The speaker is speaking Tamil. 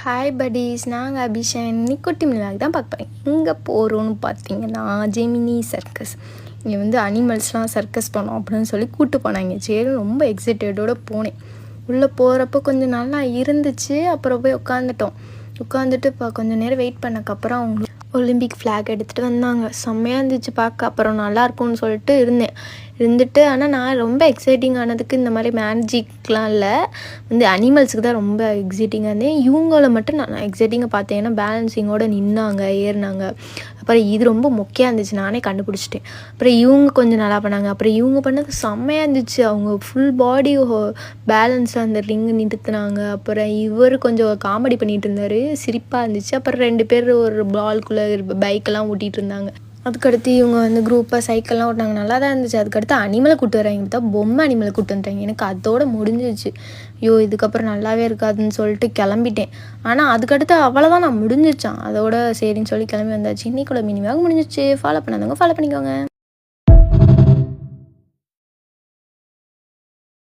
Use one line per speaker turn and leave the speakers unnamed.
ஹாய் buddies, நாங்கள் அபிஷன் இன்னைக்கு குட்டி மிளாக் தான் பார்க்க போகிறேன். எங்கே போகிறோன்னு பார்த்தீங்கன்னா ஜெமினி சர்க்கஸ். இங்கே வந்து அனிமல்ஸ்லாம் சர்க்கஸ் பண்ணோம் அப்படின்னு சொல்லி கூப்பிட்டு போனாங்க. சரி, ரொம்ப எக்ஸைட்டடோடு போனேன். உள்ளே போகிறப்போ கொஞ்சம் நல்லா இருந்துச்சு. அப்புறம் போய் உட்காந்துட்டு இப்போ கொஞ்சம் நேரம் வெயிட் பண்ணக்கப்புறம் அவங்க ஒலிம்பிக் ஃப்ளாக் எடுத்துகிட்டு வந்தாங்க. செம்மையாக இருந்துச்சு பார்க்க. அப்புறம் நல்லாயிருக்கும்னு சொல்லிட்டு இருந்துட்டு ஆனால் நான் ரொம்ப எக்ஸைட்டிங் ஆனதுக்கு இந்த மாதிரி மேஜிக்லாம் இல்லை, வந்து அனிமல்ஸுக்கு தான் ரொம்ப எக்ஸைட்டிங்காக இருந்தேன். இவங்கள மட்டும் நான் எக்ஸைட்டிங்காக பார்த்தேன். ஏன்னா பேலன்ஸிங்கோடு நின்னாங்க, ஏறினாங்க. அப்புறம் இது ரொம்ப மொக்கையாக இருந்துச்சு, நானே கண்டுபிடிச்சிட்டேன். அப்புறம் இவங்க கொஞ்சம் நல்லா பண்ணாங்க. அப்புறம் இவங்க பண்ணது செம்மையாக இருந்துச்சு. அவங்க ஃபுல் பாடி பேலன்ஸாக அந்த ரிங்கு நிறுத்துனாங்க. அப்புறம் இவர் கொஞ்சம் காமெடி பண்ணிகிட்டு இருந்தார், சிரிப்பாக இருந்துச்சு. அப்புறம் 2 பேர் ஒரு பால்குள்ளே பைக்கெல்லாம் ஓட்டிகிட்டு இருந்தாங்க. அதுக்கடுத்து இவங்க வந்து குரூப்பாக சைக்கிள்லாம் ஓட்டினாங்க, நல்லா தான் இருந்துச்சு. அதுக்கடுத்து அனிமலை கூப்பிட்டு வராங்க, பார்த்தா பொம்மை அனிமலை கூப்பிட்டு வந்துட்டாங்க. எனக்கு அதோட முடிஞ்சிச்சு. ஐயோ இதுக்கப்புறம் நல்லாவே இருக்காதுன்னு சொல்லிட்டு கிளம்பிட்டேன். ஆனால் அதுக்கடுத்து அவ்வளோதான், நான் முடிஞ்சிச்சான் அதோட சரின்னு சொல்லி கிளம்பி வந்தாச்சு. இன்னைக்குள்ள மினிமாக முடிஞ்சிச்சு. ஃபாலோ பண்ணாதவங்க ஃபாலோ பண்ணிக்கோங்க.